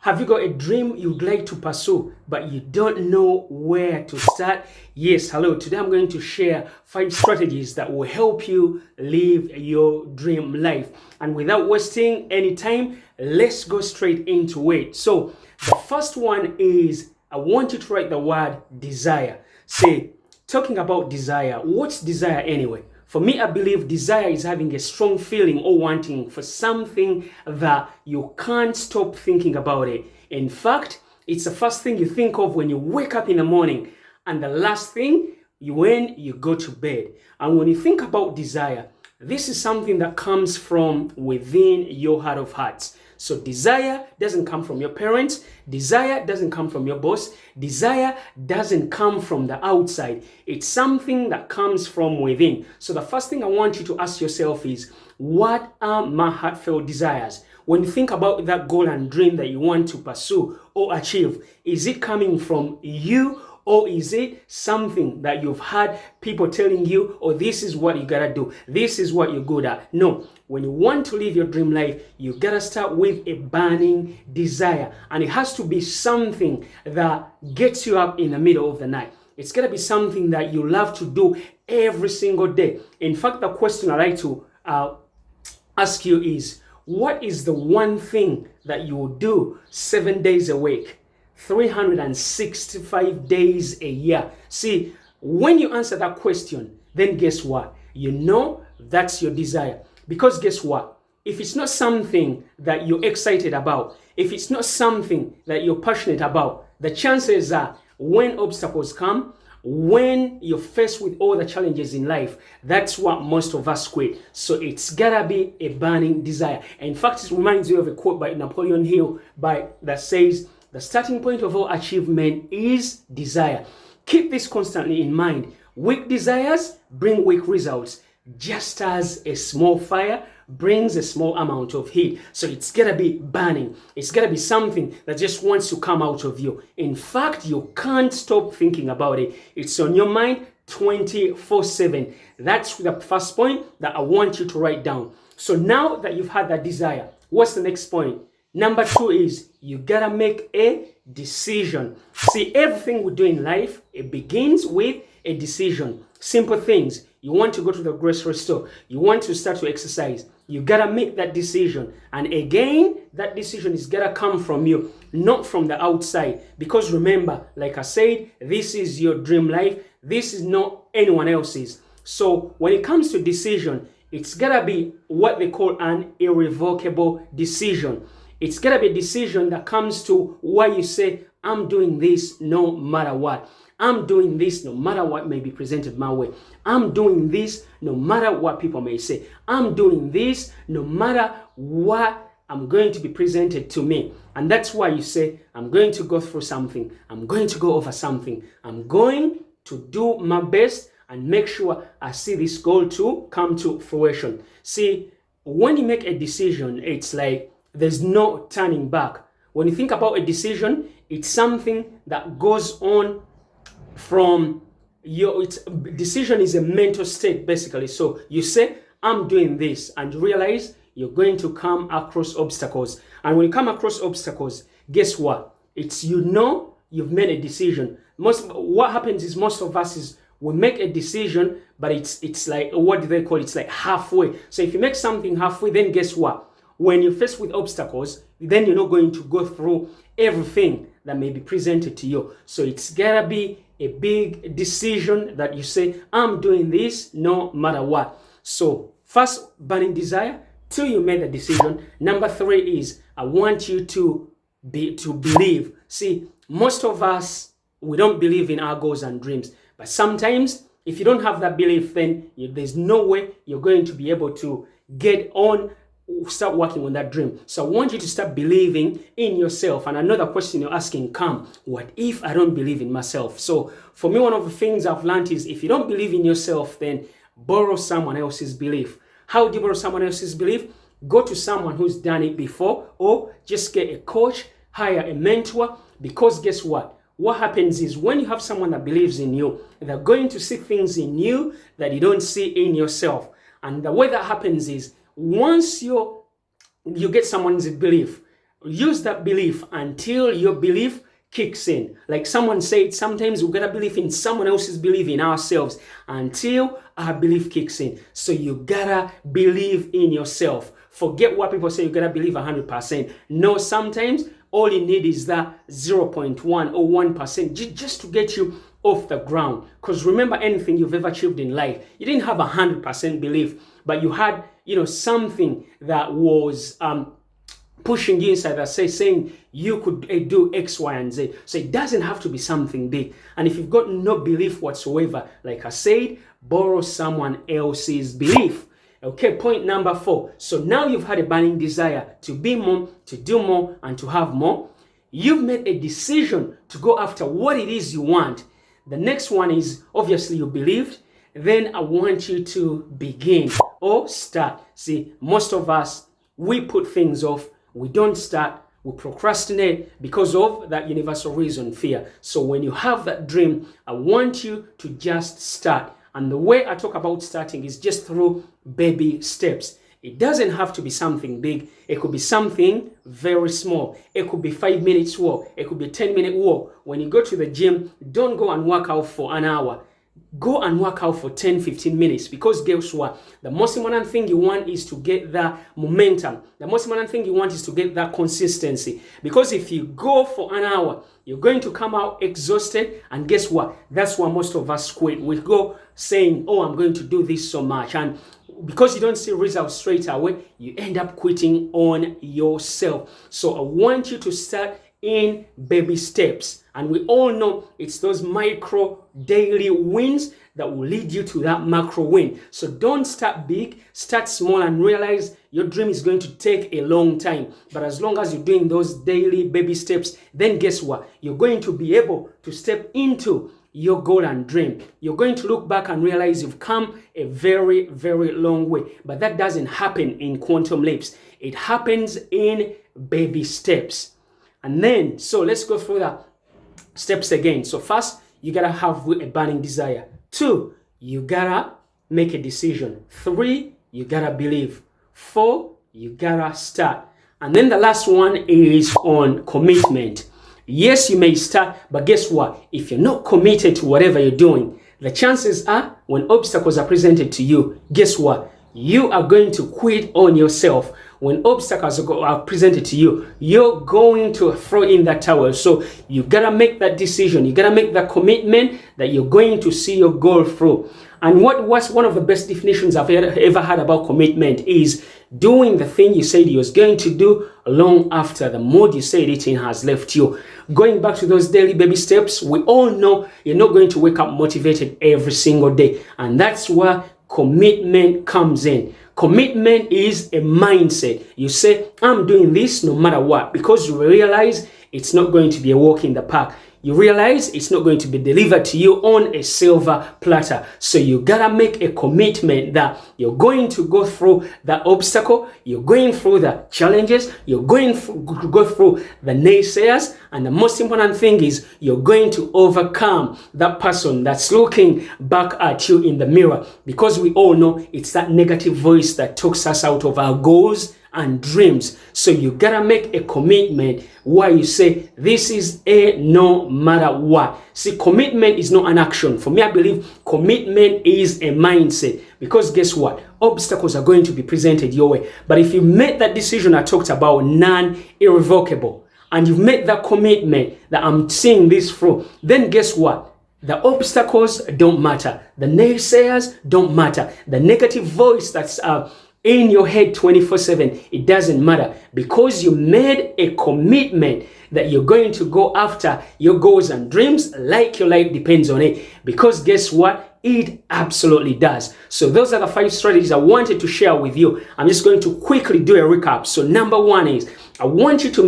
Have you got a dream you'd like to pursue, but you don't know where to start? Yes, hello. Today I'm going to share 5 strategies that will help you live your dream life. And without wasting any time, let's go straight into it. So the first one is, I want you to write the word desire. Say, talking about desire, what's desire anyway? For me, I believe desire is having a strong feeling or wanting for something that you can't stop thinking about it. In fact, it's the first thing you think of when you wake up in the morning and the last thing when you go to bed. And when you think about desire, this is something that comes from within your heart of hearts. So desire doesn't come from your parents. Desire doesn't come from your boss. Desire doesn't come from the outside. It's something that comes from within. So the first thing I want you to ask yourself is, what are my heartfelt desires? When you think about that goal and dream that you want to pursue or achieve, is it coming from you? Or is it something that you've had people telling you, oh, this is what you gotta do, this is what you're good at? No, when you want to live your dream life, you gotta start with a burning desire. And it has to be something that gets you up in the middle of the night. It's gotta be something that you love to do every single day. In fact, the question I like to ask you is, what is the one thing that you will do 7 days a week? 365 days a year. See, when you answer that question, then guess what? You know that's your desire. Because guess what? If it's not something that you're excited about, if it's not something that you're passionate about, the chances are when obstacles come, when you're faced with all the challenges in life, that's what most of us quit. So it's gotta be a burning desire. In fact, it reminds me of a quote by Napoleon Hill that says, the starting point of all achievement is desire. Keep this constantly in mind. Weak desires bring weak results, just as a small fire brings a small amount of heat. So it's gotta be burning. It's gotta be something that just wants to come out of you. In fact, you can't stop thinking about it. It's on your mind 24/7. That's the first point that I want you to write down. So now that you've had that desire, what's the next point? Number 2 is, you gotta make a decision. See, everything we do in life, it begins with a decision. Simple things. You want to go to the grocery store. You want to start to exercise. You gotta make that decision. And again, that decision is gotta come from you, not from the outside. Because remember, like I said, this is your dream life. This is not anyone else's. So when it comes to decision, it's gotta be what they call an irrevocable decision. It's gotta be a decision that comes to why you say, I'm doing this no matter what. I'm doing this no matter what may be presented my way. I'm doing this no matter what people may say. I'm doing this no matter what I'm going to be presented to me. And that's why you say, I'm going to go through something. I'm going to go over something. I'm going to do my best and make sure I see this goal to come to fruition. See, when you make a decision, it's like, there's no turning back. When you think about a decision, it's something that goes on from your, decision is a mental state basically. So you say, I'm doing this, and you realize you're going to come across obstacles. And when you come across obstacles, guess what? It's, you know, you've made a decision. What happens is, most of us is, we make a decision, but it's like, what do they call it? It's like halfway. So if you make something halfway, then guess what? When you're faced with obstacles, then you're not going to go through everything that may be presented to you. So it's gotta be a big decision that you say, I'm doing this no matter what. So first, burning desire. 2, you made a decision. Number 3 is, I want you to believe. See, most of us, we don't believe in our goals and dreams. But sometimes, if you don't have that belief, then there's no way you're going to be able to start working on that dream. So I want you to start believing in yourself. And another question you're asking, what if I don't believe in myself? So for me, one of the things I've learned is, if you don't believe in yourself, then borrow someone else's belief. How do you borrow someone else's belief? Go to someone who's done it before, or just get a coach, hire a mentor. Because guess what? What happens is, when you have someone that believes in you, they're going to see things in you that you don't see in yourself. And the way that happens is, once you get someone's belief, use that belief until your belief kicks in. Like someone said, sometimes we gotta believe in someone else's belief in ourselves until our belief kicks in. So you gotta believe in yourself. Forget what people say, you gotta believe 100%. No, sometimes all you need is that 0.1 or 1% just to get you off the ground. Because remember, anything you've ever achieved in life, you didn't have 100% belief, but you had, something that was pushing you inside that saying you could do X, Y, and Z. So it doesn't have to be something big. And if you've got no belief whatsoever, like I said, borrow someone else's belief. Okay, point number 4. So now you've had a burning desire to be more, to do more, and to have more. You've made a decision to go after what it is you want. The next one is, obviously, you believed. Then I want you to begin or start. See, most of us, we put things off. We don't start. We procrastinate because of that universal reason, fear. So when you have that dream, I want you to just start. And the way I talk about starting is just through baby steps. It doesn't have to be something big. It could be something very small. It could be 5 minutes walk. It could be a 10-minute walk. When you go to the gym, don't go and work out for an hour. Go and work out for 10-15 minutes, because guess what? The most important thing you want is to get that momentum. The most important thing you want is to get that consistency. Because if you go for an hour, you're going to come out exhausted, and guess what? That's why most of us quit. We go saying, oh, I'm going to do this so much, and because you don't see results straight away, you end up quitting on yourself. So I want you to start in baby steps. And we all know it's those micro daily wins that will lead you to that macro win. So don't start big, start small, and realize your dream is going to take a long time. But as long as you're doing those daily baby steps, then guess what? You're going to be able to step into your goal and dream. You're going to look back and realize you've come a very, very long way. But that doesn't happen in quantum leaps. It happens in baby steps. And then, so let's go through the steps again. So first, you gotta have a burning desire. 2, you gotta make a decision. 3, you gotta believe. 4, you gotta start. And then the last one is on commitment. Yes, you may start, but guess what? If you're not committed to whatever you're doing, the chances are when obstacles are presented to you, guess what? You are going to quit on yourself. When obstacles are presented to you, you're going to throw in that towel. So you gotta make that decision. You gotta make that commitment that you're going to see your goal through. And what's one of the best definitions I've ever had about commitment is doing the thing you said you was going to do long after the mood you said it in has left you. Going back to those daily baby steps, we all know you're not going to wake up motivated every single day. And that's where commitment comes in. Commitment is a mindset. You say, I'm doing this no matter what, because you realize it's not going to be a walk in the park. You realize it's not going to be delivered to you on a silver platter. So you gotta make a commitment that you're going to go through that obstacle, you're going through the challenges, you're going to go through the naysayers, and the most important thing is you're going to overcome that person that's looking back at you in the mirror. Because we all know it's that negative voice that talks us out of our goals and dreams. So you gotta make a commitment where you say, this is a no matter what. See, commitment is not an action. For me, I believe commitment is a mindset. Because guess what? Obstacles are going to be presented your way. But if you make that decision I talked about, non-irrevocable, and you've made that commitment that I'm seeing this through, then guess what? The obstacles don't matter. The naysayers don't matter. The negative voice that's in your head 24/7, it doesn't matter, because you made a commitment that you're going to go after your goals and dreams like your life depends on it. Because guess what? It absolutely does. So those are the 5 strategies I wanted to share with you. I'm just going to quickly do a recap. So number 1 is I want you to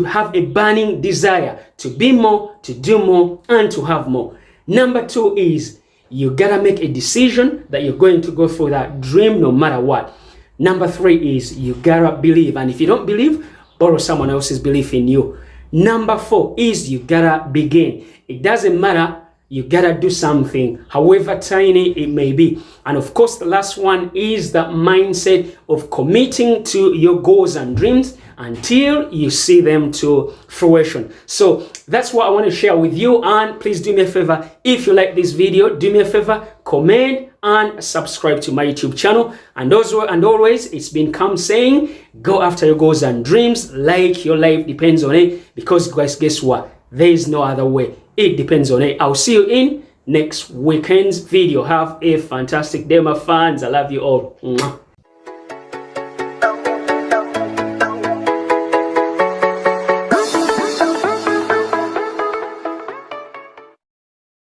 have a burning desire to be more, to do more, and to have more. Number 2 is you gotta make a decision that you're going to go for that dream no matter what. Number 3 is you gotta believe. And if you don't believe, borrow someone else's belief in you. Number 4 is you gotta begin. It doesn't matter You gotta do something, however tiny it may be. And of course, the last one is the mindset of committing to your goals and dreams until you see them to fruition. So that's what I want to share with you. And please do me a favor, if you like this video, do me a favor, comment and subscribe to my YouTube channel. And always, it's been Cam saying, go after your goals and dreams like your life depends on it. Because guys, guess what? There is no other way. It depends on it. I'll see you in next weekend's video. Have a fantastic day, my fans. I love you all. Mwah.